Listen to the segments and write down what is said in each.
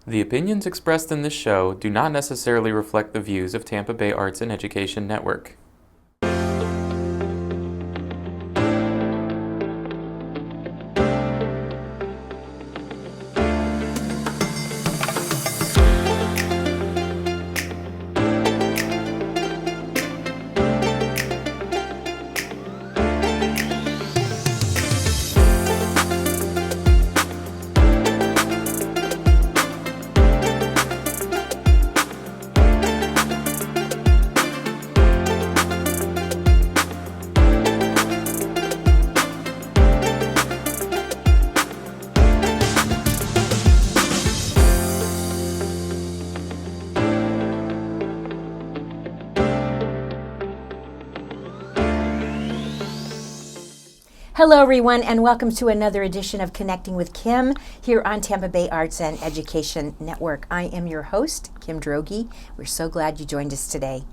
The opinions expressed in this show do not necessarily reflect the views of Tampa Bay Arts and Education Network. Hello everyone, and welcome to another edition of Connecting with Kim here on Tampa Bay Arts and Education Network. I am your host, Kim Droege. We're so glad you joined us today.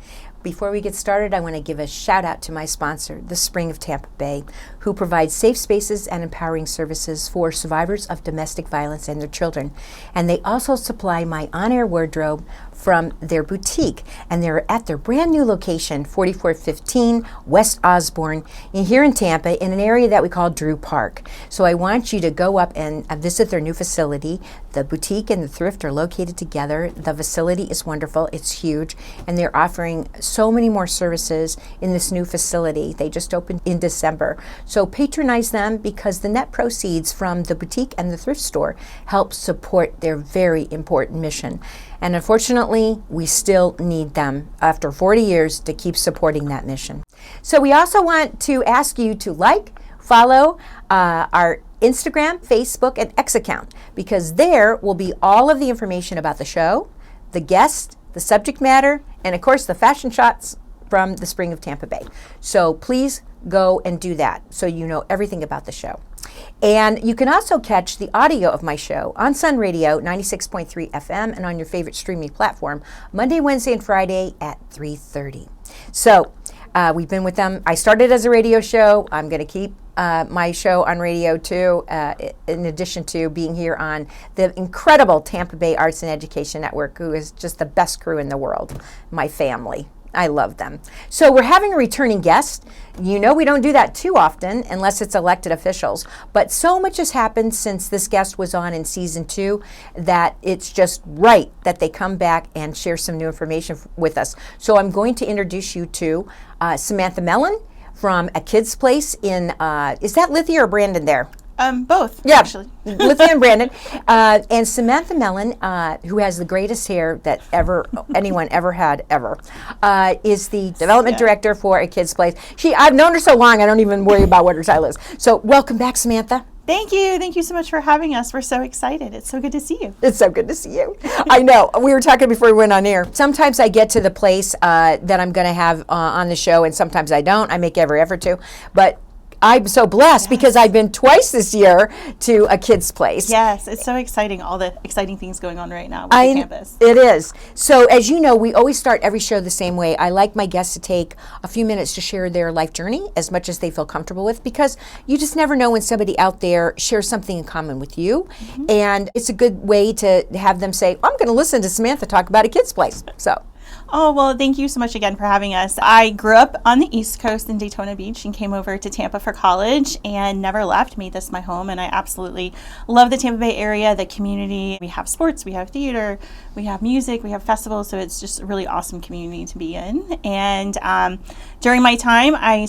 Before we get started, I want to give a shout out to my sponsor, the Spring of Tampa Bay, who provides safe spaces and empowering services for survivors of domestic violence and their children. And they also supply my on-air wardrobe from their boutique, and they're at their brand new location, 4415 West Osborne, here in Tampa, in an area that we call Drew Park. So I want you to go up and visit their new facility. The boutique and the thrift are located together. The facility is wonderful, it's huge, and they're offering so many more services in this new facility. They just opened in December. So patronize them, because the net proceeds from the boutique and the thrift store help support their very important mission. And unfortunately, we still need them after 40 years to keep supporting that mission. So we also want to ask you to follow our Instagram, Facebook, and X account, because there will be all of the information about the show, the guests, the subject matter, and of course the fashion shots from the Spring of Tampa Bay. So please go and do that so you know everything about the show. And you can also catch the audio of my show on Sun Radio 96.3 FM and on your favorite streaming platform Monday, Wednesday, and Friday at 3:30. So we've been with them. I started as a radio show. I'm going to keep my show on radio too, in addition to being here on the incredible Tampa Bay Arts and Education Network, who is just the best crew in the world, my family. I love them. So we're having a returning guest. You know we don't do that too often unless it's elected officials, but so much has happened since this guest was on in season 2 that it's just right that they come back and share some new information with us. So I'm going to introduce you to Samantha Mellen from A Kid's Place in, is that Lithia or Brandon there? Both, yeah, actually. Lithia and Brandon. And Samantha Mellen, who has the greatest hair that anyone ever had, is the development director for A Kid's Place. I've known her so long, I don't even worry about what her title is. So welcome back, Samantha. Thank you. Thank you so much for having us. We're so excited. It's so good to see you. It's so good to see you. I know. We were talking before we went on air. Sometimes I get to the place that I'm going to have on the show, and sometimes I don't. I make every effort to. But I'm so blessed because I've been twice this year to A Kid's Place. Yes, it's so exciting, all the exciting things going on right now with the campus. It is. So as you know, we always start every show the same way. I like my guests to take a few minutes to share their life journey as much as they feel comfortable with, because you just never know when somebody out there shares something in common with you. Mm-hmm. And it's a good way to have them say, I'm going to listen to Samantha talk about A Kid's Place. So. Oh, well, thank you so much again for having us. I grew up on the East Coast in Daytona Beach and came over to Tampa for college and never left. Made this my home, and I absolutely love the Tampa Bay area, the community. We have sports, we have theater, we have music, we have festivals, so it's just a really awesome community to be in. And during my time, I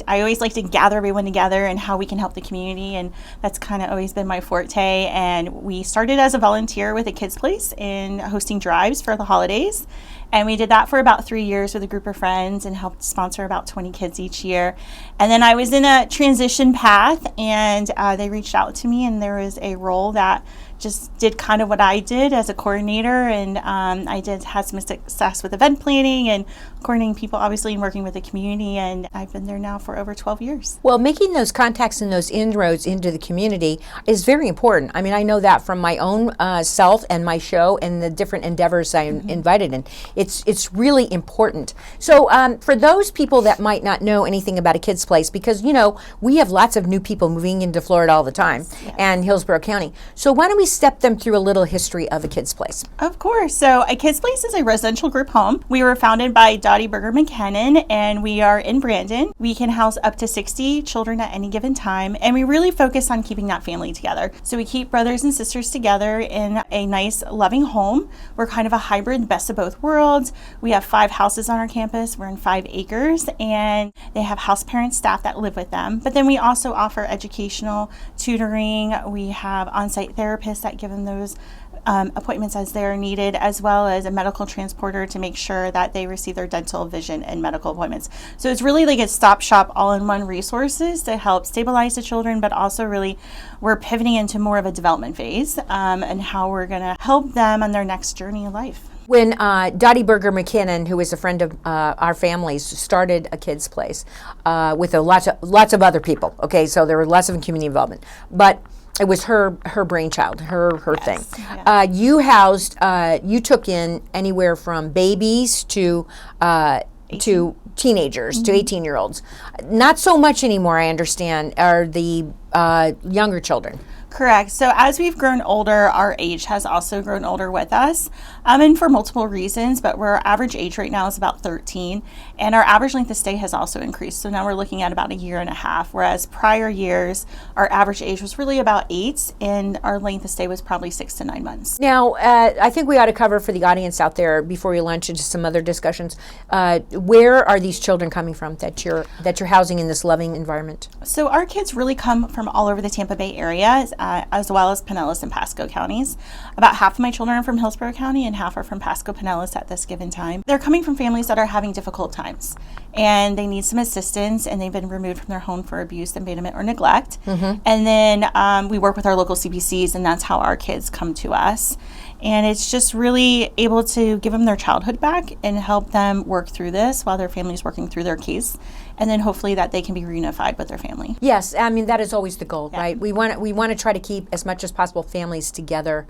always like to gather everyone together and how we can help the community, and that's kind of always been my forte. And we started as a volunteer with A Kid's Place in hosting drives for the holidays. And we did that for about 3 years with a group of friends and helped sponsor about 20 kids each year. And then I was in a transition path, and they reached out to me, and there was a role that just did kind of what I did as a coordinator, and I had some success with event planning and coordinating people, obviously, and working with the community, and I've been there now for over 12 years. Well, making those contacts and those inroads into the community is very important. I mean, I know that from my own self and my show and the different endeavors I'm invited in. It's really important. So for those people that might not know anything about A Kid's Place, because, you know, we have lots of new people moving into Florida all the time, and Hillsborough County. So why don't we step them through a little history of a kid's place? Of course. So A Kids Place is a residential group home. We were founded by Dottie Berger McKinnon, and we are in Brandon. We can house up to 60 children at any given time, and we really focus on keeping that family together. So we keep brothers and sisters together in a nice, loving home. We're kind of a hybrid, best of both worlds. We have 5 houses on our campus. We're in 5 acres, and they have house parent staff that live with them. But then we also offer educational tutoring. We have on-site therapists that give them those appointments as they're needed, as well as a medical transporter to make sure that they receive their dental, vision, and medical appointments. So it's really like a stop shop, all-in-one resources to help stabilize the children, but also really we're pivoting into more of a development phase and how we're going to help them on their next journey of life. When Dottie Berger McKinnon, who is a friend of our family's, started A Kids Place with lots of other people. Okay, so there were lots of community involvement, but it was her brainchild, her thing. Yeah. You took in anywhere from babies to teenagers, to 18-year-olds. Not so much anymore, I understand, are the younger children. Correct. So as we've grown older, our age has also grown older with us, and for multiple reasons, but our average age right now is about 13, and our average length of stay has also increased. So now we're looking at about 1.5 years, whereas prior years, our average age was really about 8, and our length of stay was probably 6 to 9 months. Now, I think we ought to cover for the audience out there before we launch into some other discussions. Where are these children coming from that you're housing in this loving environment? So our kids really come from all over the Tampa Bay area, as well as Pinellas and Pasco counties. About half of my children are from Hillsborough County and half are from Pasco Pinellas at this given time. They're coming from families that are having difficult times and they need some assistance, and they've been removed from their home for abuse, abandonment, or neglect. Mm-hmm. And then we work with our local CBCs, and that's how our kids come to us. And it's just really able to give them their childhood back and help them work through this while their family's working through their case. And then hopefully that they can be reunified with their family. Yes, I mean, that is always the goal, right? We want to try to keep as much as possible families together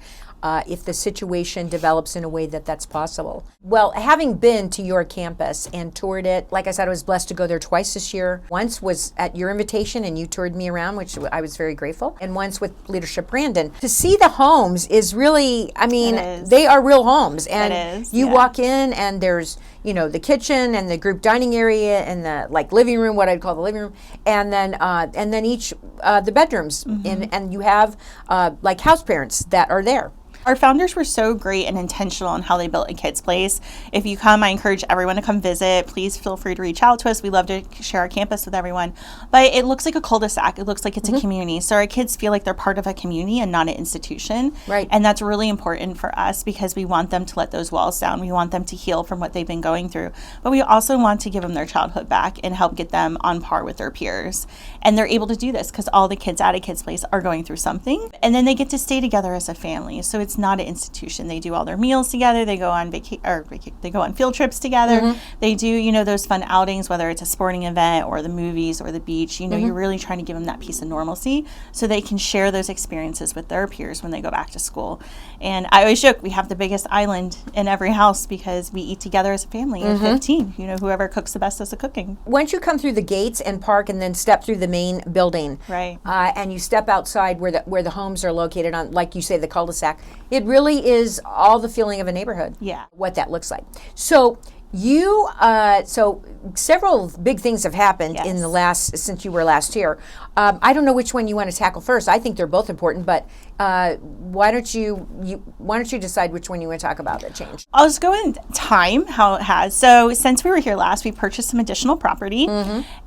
if the situation develops in a way that's possible. Well, having been to your campus and toured it, like I said, I was blessed to go there twice this year. Once was at your invitation and you toured me around, which I was very grateful. And once with Leadership Brandon. To see the homes is really, I mean, they are real homes. And you walk in and there's, the kitchen and the group dining area and the living room, what I'd call the living room, and then each the bedrooms. Mm-hmm. And you have house parents that are there. Our founders were so great and intentional in how they built A Kids Place. If you come, I encourage everyone to come visit. Please feel free to reach out to us. We love to share our campus with everyone. But it looks like a cul-de-sac. It looks like it's a community. So our kids feel like they're part of a community and not an institution. Right. And that's really important for us because we want them to let those walls down. We want them to heal from what they've been going through. But we also want to give them their childhood back and help get them on par with their peers. And they're able to do this because all the kids at A Kids Place are going through something. And then they get to stay together as a family. So it's not an institution. They do all their meals together. They go on they go on field trips together. Mm-hmm. They do, those fun outings, whether it's a sporting event or the movies or the beach. You're really trying to give them that piece of normalcy so they can share those experiences with their peers when they go back to school. And I always joke, we have the biggest island in every house because we eat together as a family of 15. Whoever cooks the best does the cooking. Once you come through the gates and park and then step through the main building, right, and you step outside where the homes are located on, like you say, the cul-de-sac, it really is all the feeling of a neighborhood. Yeah. What that looks like. So so several big things have happened in since you were last here. I don't know which one you want to tackle first. I think they're both important, but why don't you decide which one you want to talk about that change? I'll just go in time, how it has. So since we were here last, we purchased some additional property,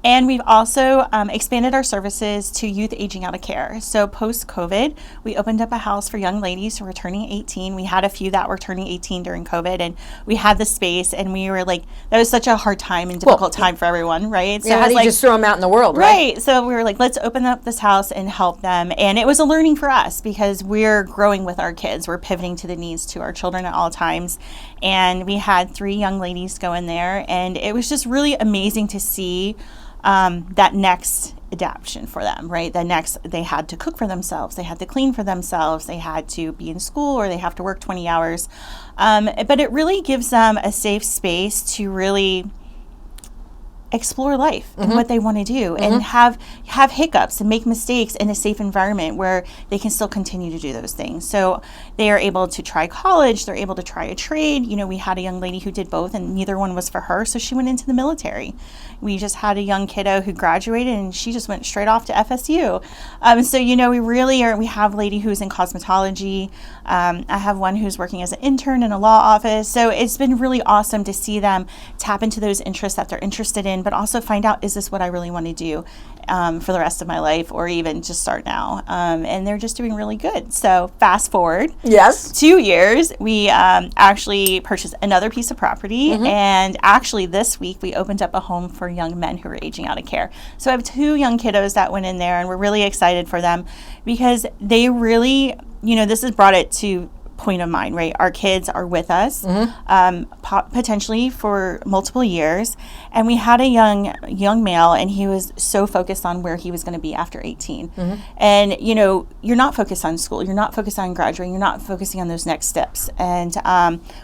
and we've also expanded our services to youth aging out of care. So post-COVID, we opened up a house for young ladies who were turning 18. We had a few that were turning 18 during COVID, and we had the space, and we were that was such a hard time and difficult time for everyone, right? So how do you just throw them out in the world, right? Right. So we were let's open up this house and help them. And it was a learning for us because we're growing with our kids. We're pivoting to the needs to our children at all times. And we had 3 young ladies go in there, and it was just really amazing to see that next adaptation for them, right? They had to cook for themselves, they had to clean for themselves, they had to be in school, or they have to work 20 hours. But it really gives them a safe space to really explore life and what they want to do and have hiccups and make mistakes in a safe environment where they can still continue to do those things. So they are able to try college, they're able to try a trade. You know, we had a young lady who did both and neither one was for her, so she went into the military. We just had a young kiddo who graduated and she just went straight off to FSU. So, you know, we have a lady who's in cosmetology. I have one who's working as an intern in a law office. So it's been really awesome to see them tap into those interests that they're interested in, but also find out, is this what I really want to do for the rest of my life, or even just start now? And they're just doing really good. So fast forward 2 years, we actually purchased another piece of property. And actually this week we opened up a home for young men who are aging out of care. So I have 2 young kiddos that went in there, and we're really excited for them because they really, you know, this has brought it to point of mind, right? Our kids are with us potentially for multiple years, and we had a young male, and he was so focused on where he was going to be after 18. And you know, you're not focused on school, you're not focused on graduating, you're not focusing on those next steps. And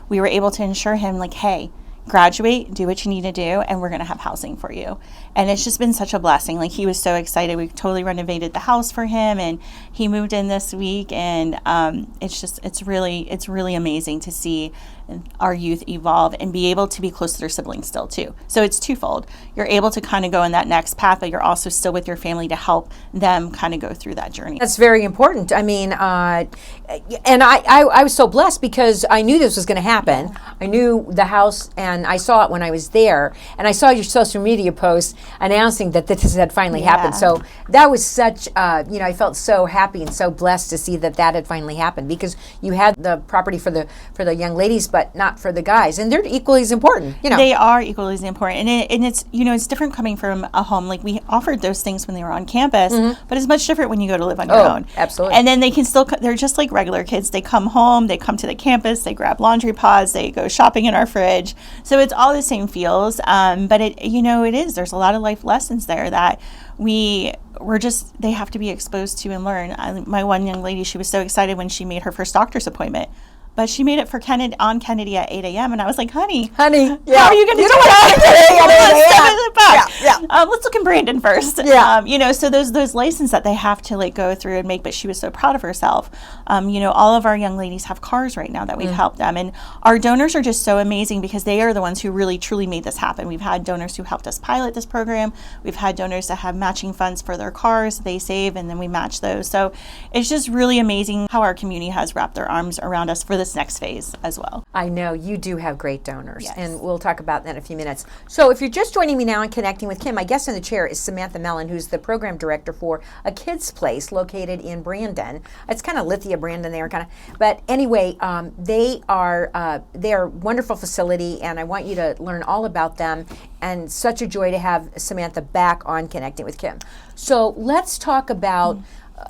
we were able to ensure him, like, hey, graduate, do what you need to do, and we're going to have housing for you. And it's just been such a blessing. Like, he was so excited. We totally renovated the house for him, and he moved in this week. And it's really amazing to see our youth evolve and be able to be close to their siblings still too. So it's twofold. You're able to kind of go in that next path, but you're also still with your family to help them kind of go through that journey. That's very important. I mean, and I was so blessed because I knew this was going to happen. I knew the house, and I saw it when I was there, and I saw your social media post announcing that this had finally happened. So that was such, I felt so happy and so blessed to see that had finally happened, because you had the property for the young ladies, but not for the guys, and they're equally as important. You know, they are equally as important, and it's it's different coming from a home. Like, we offered those things when they were on campus, but it's much different when you go to live on your own. Absolutely. And then they can still, they're just like regular kids. They come home, they come to the campus, they grab laundry pods, they go shopping in our fridge. So it's all the same feels, but there's a lot of life lessons there that they have to be exposed to and learn. My one young lady, she was so excited when she made her first doctor's appointment. But she made it for Kennedy at 8 a.m. And I was like, honey, how are you going to do that? Let's look in Brandon first. So those licenses that they have to go through and make. But she was so proud of herself. All of our young ladies have cars right now that we've helped them. And our donors are just so amazing because they are the ones who really, truly made this happen. We've had donors who helped us pilot this program. We've had donors that have matching funds for their cars. They save, and then we match those. So it's just really amazing how our community has wrapped their arms around us for this next phase as well. I know you do have great donors, and we'll talk about that in a few minutes. So if you're just joining me now and connecting with Kim, my guest in the chair is Samantha Mellen, who's the program director for a kids place located in Brandon. It's kind of Lithia, Brandon there, but anyway, they are a wonderful facility, and I want you to learn all about them. And such a joy to have Samantha back on Connecting with Kim. So let's talk about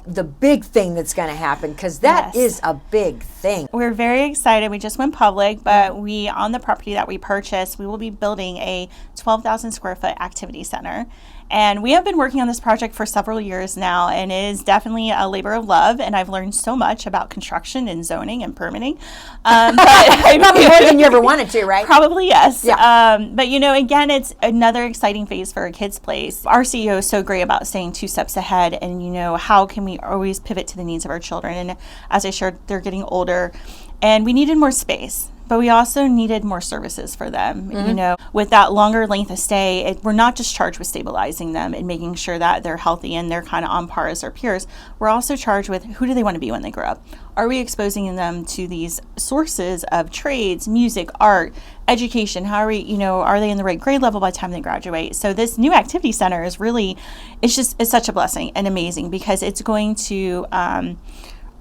the big thing that's going to happen, because that is a big thing. We're very excited. We just went public, but on the property that we purchased, we will be building a 12,000 square foot activity center. And we have been working on this project for several years now, and it is definitely a labor of love. And I've learned so much about construction and zoning and permitting. Probably more than you ever wanted to, right? Probably, yes. Yeah. But again, it's another exciting phase for a kids place. Our CEO is so great about staying 2 steps ahead, and how can we always pivot to the needs of our children? And as I shared, they're getting older, and we needed more space. But we also needed more services for them. With that longer length of stay, we're not just charged with stabilizing them and making sure that they're healthy and they're kind of on par as their peers. We're also charged with, who do they want to be when they grow up? Are we exposing them to these sources of trades, music, art, education? How are we, are they in the right grade level by the time they graduate? So this new activity center is really, it's such a blessing and amazing, because it's going to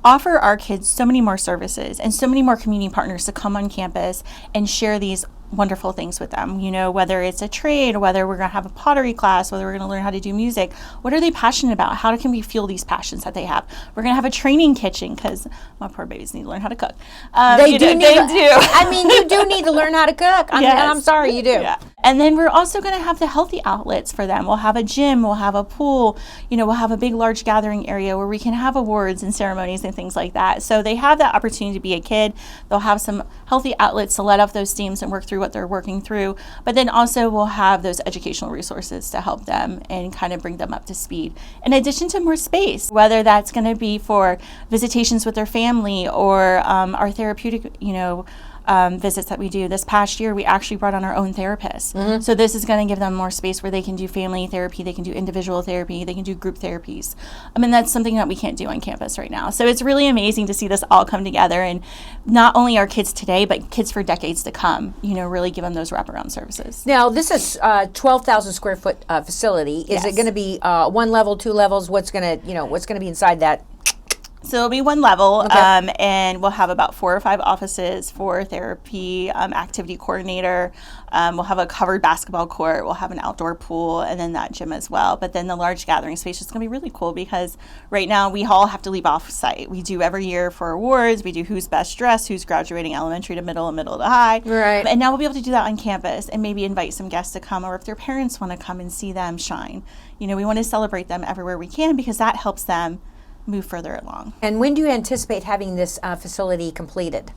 offer our kids so many more services and so many more community partners to come on campus and share these wonderful things with them. Whether it's a trade, whether we're going to have a pottery class, whether we're going to learn how to do music, what are they passionate about? How can we fuel these passions that they have? We're going to have a training kitchen, because my poor babies need to learn how to cook. They do. I mean, you do need to learn how to cook. I'm sorry, you do. Yeah. And then we're also going to have the healthy outlets for them. We'll have a gym, we'll have a pool, we'll have a big, large gathering area where we can have awards and ceremonies and things like that. So they have that opportunity to be a kid. They'll have some healthy outlets to let off those steams and work through what they're working through. But then also we'll have those educational resources to help them and kind of bring them up to speed. In addition to more space, whether that's going to be for visitations with their family or our therapeutic, visits that we do. This past year, we actually brought on our own therapist. So this is going to give them more space where they can do family therapy, they can do individual therapy, they can do group therapies. That's something that we can't do on campus right now. So it's really amazing to see this all come together, and not only our kids today, but kids for decades to come, really give them those wraparound services. Now, this is 12,000 square foot facility. Is it going to be one level, two levels? What's going to be inside that? So it'll be one level, Okay. and we'll have about 4 or 5 offices for therapy, activity coordinator. We'll have a covered basketball court. We'll have an outdoor pool, and then that gym as well. But then the large gathering space is going to be really cool because right now we all have to leave off site. We do every year for awards. We do who's best dressed, who's graduating elementary to middle and middle to high. Right. And now we'll be able to do that on campus and maybe invite some guests to come, or if their parents want to come and see them shine. We want to celebrate them everywhere we can because that helps them move further along. And when do you anticipate having this facility completed?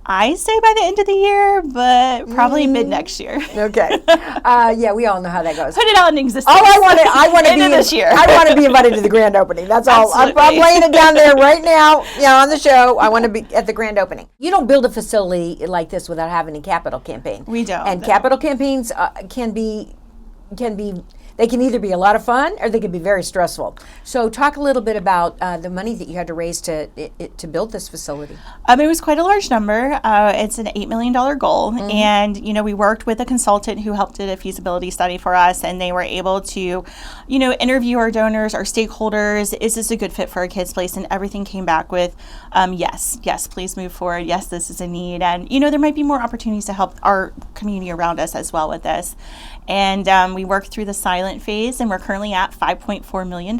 I say by the end of the year, but probably mid next year. Okay. Yeah, we all know how that goes. Put it out in existence. Oh, I want to End be of this year. I want to be invited to the grand opening. That's all. I'm Absolutely. laying it down there right now. On the show. I want to be at the grand opening. You don't build a facility like this without having a capital campaign. We don't. And no. capital campaigns can be. They can either be a lot of fun or they can be very stressful. So talk a little bit about the money that you had to raise to build this facility. It was quite a large number. It's an $8 million goal. And, we worked with a consultant who helped did a feasibility study for us, and they were able to, interview our donors, our stakeholders. Is this a good fit for a kid's place? And everything came back with, yes, please move forward. Yes, this is a need. And, there might be more opportunities to help our community around us as well with this. And we worked through the silent phase, and we're currently at $5.4 million.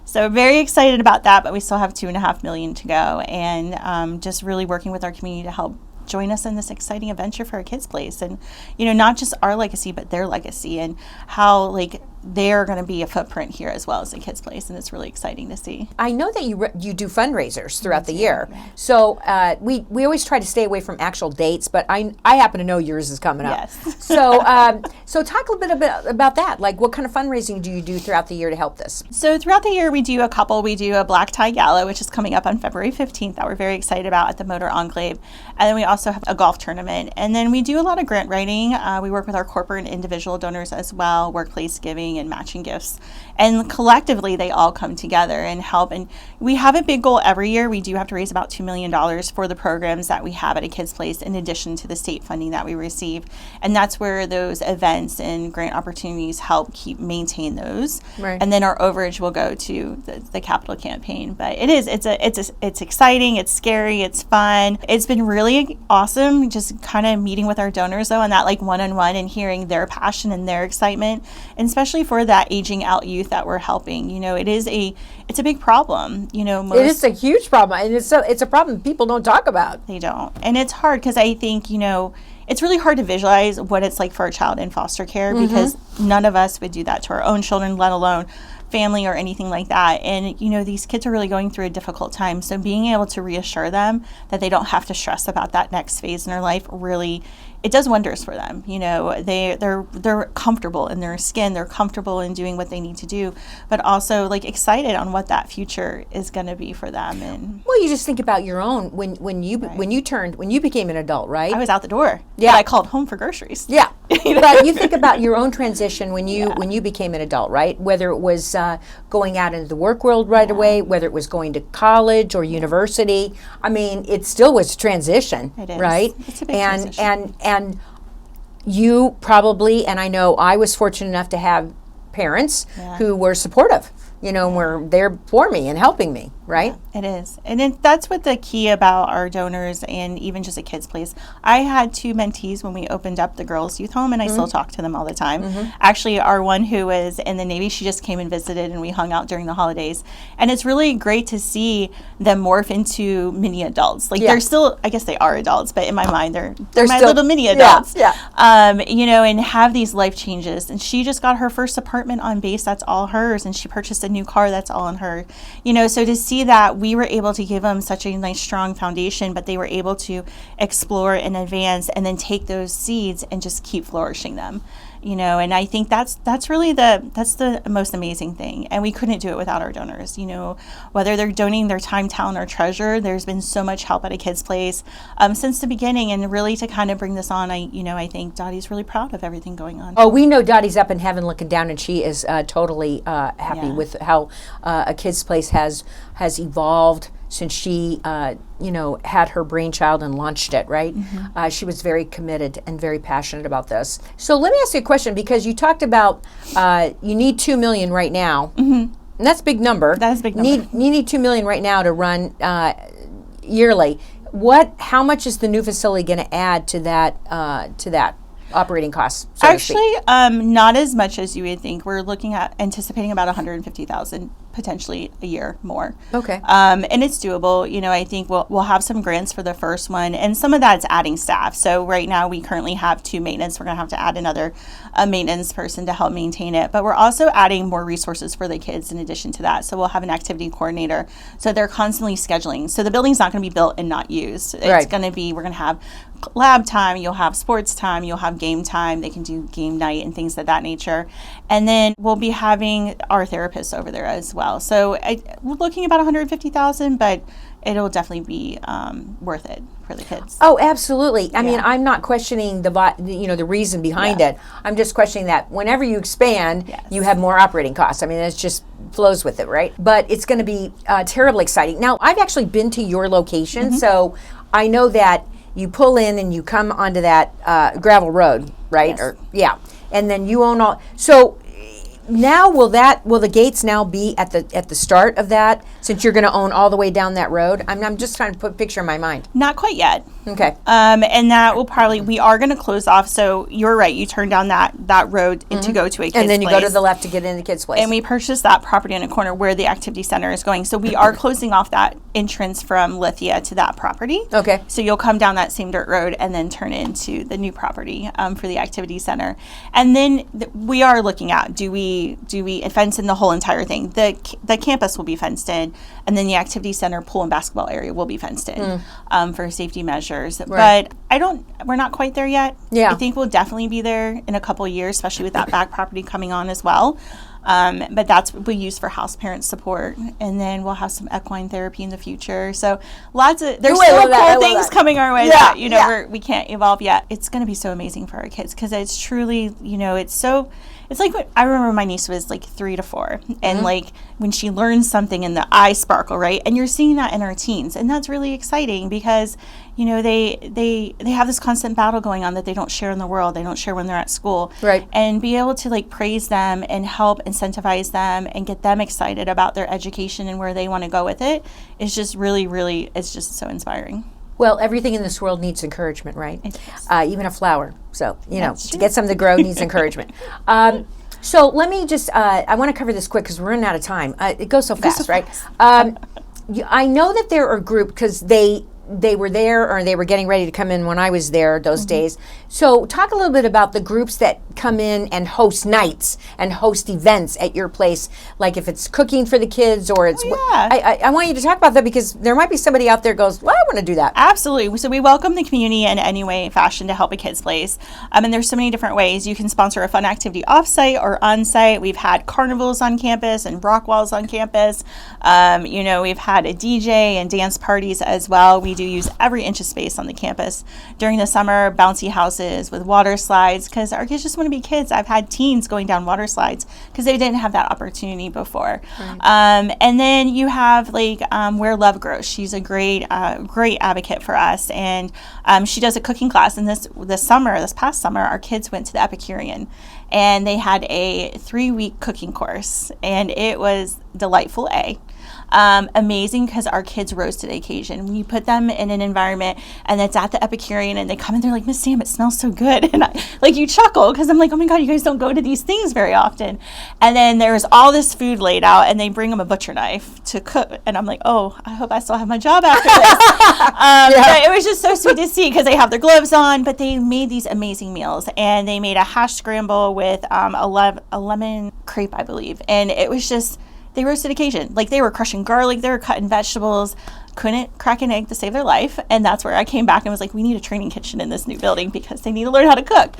So very excited about that, but we still have $2.5 million to go. And just really working with our community to help join us in this exciting adventure for a kids' place. And, not just our legacy, but their legacy, and how, they're going to be a footprint here as well as a kids' place. And it's really exciting to see. I know that you do fundraisers throughout the year. Yeah. So we always try to stay away from actual dates, but I happen to know yours is coming up. Yes. So so talk a little bit about that. What kind of fundraising do you do throughout the year to help this? So throughout the year, we do a couple. We do a Black Tie Gala, which is coming up on February 15th that we're very excited about at the Motor Enclave. And then we also have a golf tournament. And then we do a lot of grant writing. We work with our corporate and individual donors as well, workplace giving and matching gifts. And collectively, they all come together and help. And we have a big goal every year. We do have to raise about $2 million for the programs that we have at a kids' place, in addition to the state funding that we receive. And that's where those events and grant opportunities help maintain those. Right. And then our overage will go to the capital campaign. But it's exciting, it's scary, it's fun. It's been really awesome just kind of meeting with our donors though, and that one-on-one, and hearing their passion and their excitement, and especially for that aging out youth that we're helping. It's a big problem. It is a huge problem, and it's a problem people don't talk about. They don't, and it's hard because I think it's really hard to visualize what it's like for a child in foster care, because none of us would do that to our own children, let alone family or anything like that. And these kids are really going through a difficult time, so being able to reassure them that they don't have to stress about that next phase in their life, really, it does wonders for them. They're comfortable in their skin, they're comfortable in doing what they need to do, but also excited on what that future is going to be for them. And well, you just think about your own when you became an adult, right? I was out the door. Yeah, I called home for groceries. Yeah. But you think about your own transition when you became an adult, right? Whether it was going out into the work world right away, whether it was going to college or university. I mean, it still was a transition, it is. Right? It's a big transition. And you probably, and I know I was fortunate enough to have parents who were supportive, and were there for me and helping me, right? It is. And that's what the key about our donors and even just a kids place. I had 2 mentees when we opened up the girls' youth home, and I still talk to them all the time. Actually, our one who was in the Navy, she just came and visited, and we hung out during the holidays. And it's really great to see them morph into mini adults. Like they're still, I guess they are adults, but in my mind, they're my still little mini adults. Yeah. And have these life changes. And she just got her first apartment on base. That's all hers. And she purchased a new car. That's all on her. So to see that we were able to give them such a nice, strong foundation, but they were able to explore and advance and then take those seeds and just keep flourishing them. And I think that's really the most amazing thing. And we couldn't do it without our donors. Whether they're donating their time, talent, or treasure, there's been so much help at a kid's place since the beginning. And really to kind of bring this on, I think Dottie's really proud of everything going on. Oh, we know Dottie's up in heaven looking down, and she is totally happy with how a kid's place has evolved since she, had her brainchild and launched it, right? She was very committed and very passionate about this. So let me ask you a question, because you talked about you need $2 million right now, and that's a big number. That is a big number. You need $2 million right now to run yearly. How much is the new facility going to add to that operating costs? Actually, not as much as you would think. We're anticipating about $150,000 potentially a year more. Okay. And it's doable. I think we'll have some grants for the first one, and some of that's adding staff. So right now we currently have 2 maintenance. We're going to have to add another maintenance person to help maintain it. But we're also adding more resources for the kids in addition to that. So we'll have an activity coordinator. So they're constantly scheduling. So the building's not going to be built and not used. It's going to be, we're going to have lab time, you'll have sports time, you'll have game time. They can do game night and things of that nature. And then we'll be having our therapists over there as well. So we're looking about $150,000, but it'll definitely be worth it for the kids. Oh, absolutely. I mean, I'm not questioning the reason behind it. I'm just questioning that whenever you expand, you have more operating costs. I mean, it just flows with it, right? But it's going to be terribly exciting. Now, I've actually been to your location, so I know that you pull in and you come onto that gravel road, right? Yes. And then you own all. So now will the gates now be at the start of that, since you're going to own all the way down that road? I'm just trying to put a picture in my mind. Not quite yet. Okay. And that will we are going to close off. So you're right. You turn down that road to go to a kid's place. And then you go to the left to get into kid's place. And we purchased that property in a corner where the activity center is going. So we are closing off that entrance from Lithia to that property. Okay. So you'll come down that same dirt road and then turn into the new property for the activity center. And then we are looking at, do we fence in the whole entire thing? The campus will be fenced in, and then the activity center, pool and basketball area will be fenced in for safety measures. Right. But we're not quite there yet. Yeah. I think we'll definitely be there in a couple of years, especially with that back property coming on as well. But that's what we use for house parent support, and then we'll have some equine therapy in the future. So there's still cool things coming our way that we can't evolve yet. It's going to be so amazing for our kids, because it's truly, it's like I remember my niece was like 3 to 4, and like when she learns something and the eyes sparkle, right? And you're seeing that in our teens, and that's really exciting, because they have this constant battle going on that they don't share in the world. They don't share when they're at school. Right. And be able to like praise them and help incentivize them and get them excited about their education and where they want to go with it is just really, really, it's just so inspiring. Well, everything in this world needs encouragement, right? Even a flower. So, That's to true. get something to grow needs encouragement. So let me just, I want to cover this quick because we're running out of time. It goes so fast, right? I know that there are groups, because they were there, or they were getting ready to come in when I was there those days. So talk a little bit about the groups that come in and host nights and host events at your place, like if it's cooking for the kids or it's... I want you to talk about that, because there might be somebody out there goes, well, I want to do that. Absolutely. So we welcome the community in any way, fashion to help a kid's place. And there's so many different ways. You can sponsor a fun activity offsite or on-site. We've had carnivals on campus and rock walls on campus. We've had a DJ and dance parties as well. We do use every inch of space on the campus. During the summer, bouncy houses with water slides, because our kids just want to be kids. I've had teens going down water slides because they didn't have that opportunity before. Right. And then you have Where Love Grows. She's a great advocate for us, and she does a cooking class. And this past summer, our kids went to the Epicurean, and they had a 3-week cooking course, and it was delightful. Amazing, because our kids rose to the occasion. We put them in an environment, and it's at the Epicurean, and they come in, they're like, Miss Sam, it smells so good. And you chuckle, because I'm like, oh my God, you guys don't go to these things very often. And then there's all this food laid out, and they bring them a butcher knife to cook. And I'm like, oh, I hope I still have my job after this. But it was just so sweet to see, because they have their gloves on, but they made these amazing meals. And they made a hash scramble with a lemon crepe, I believe. And it was just, they rose to the occasion. They were crushing garlic, they were cutting vegetables, couldn't crack an egg to save their life. And that's where I came back and was like, we need a training kitchen in this new building, because they need to learn how to cook.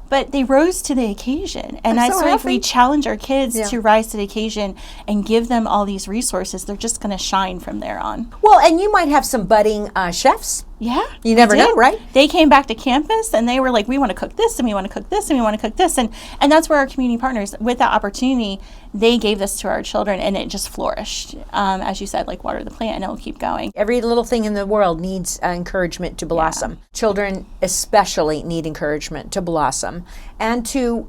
But they rose to the occasion. And I swear, if we challenge our kids to rise to the occasion and give them all these resources, they're just going to shine from there on. Well, and you might have some budding chefs. Yeah. You never know, right? They came back to campus, and they were like, we want to cook this, and we want to cook this, and we want to cook this. And that's where our community partners, with that opportunity, they gave this to our children, and it just flourished. As you said, water the plant, and it will keep going. Every little thing in the world needs encouragement to blossom. Yeah. Children especially need encouragement to blossom and to,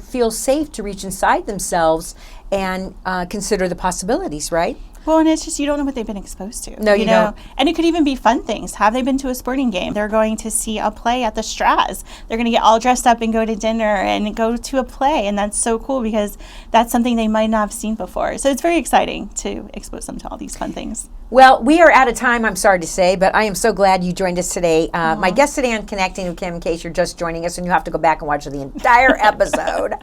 feel safe to reach inside themselves and consider the possibilities, right? Well, and it's just, you don't know what they've been exposed to. No, you don't. And it could even be fun things. Have they been to a sporting game? They're going to see a play at the Straz. They're going to get all dressed up and go to dinner and go to a play. And that's so cool, because that's something they might not have seen before. So it's very exciting to expose them to all these fun things. Well, we are out of time, I'm sorry to say, but I am so glad you joined us today. My guest today on Connecting with Kim, in case you're just joining us and you have to go back and watch the entire episode,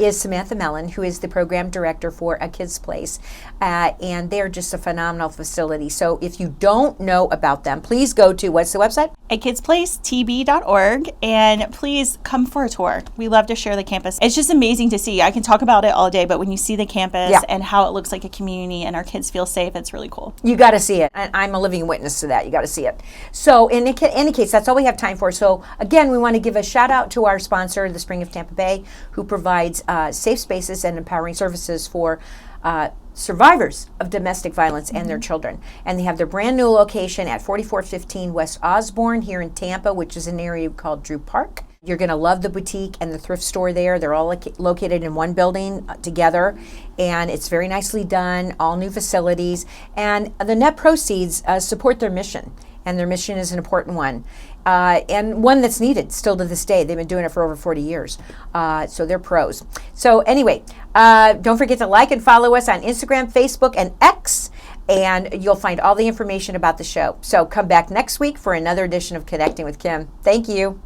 is Samantha Mellen, who is the program director for A Kids Place. And they're just a phenomenal facility. So if you don't know about them, please go to, what's the website? atkidsplacetb.org, and please come for a tour. We love to share the campus. It's just amazing to see. I can talk about it all day, but when you see the campus and how it looks like a community and our kids feel safe, it's really cool. You got to see it. And I'm a living witness to that. You got to see it. So in any case, that's all we have time for. So again, we want to give a shout out to our sponsor, the Spring of Tampa Bay, who provides safe spaces and empowering services for survivors of domestic violence and their children. And they have their brand new location at 4415 West Osborne here in Tampa, which is an area called Drew Park. You're going to love the boutique and the thrift store there. They're all located in one building together, and it's very nicely done, all new facilities. And the net proceeds support their mission, and their mission is an important one. And one that's needed still to this day. They've been doing it for over 40 years. So they're pros. So anyway, don't forget to like and follow us on Instagram, Facebook, and X, and you'll find all the information about the show. So come back next week for another edition of Connecting with Kim. Thank you.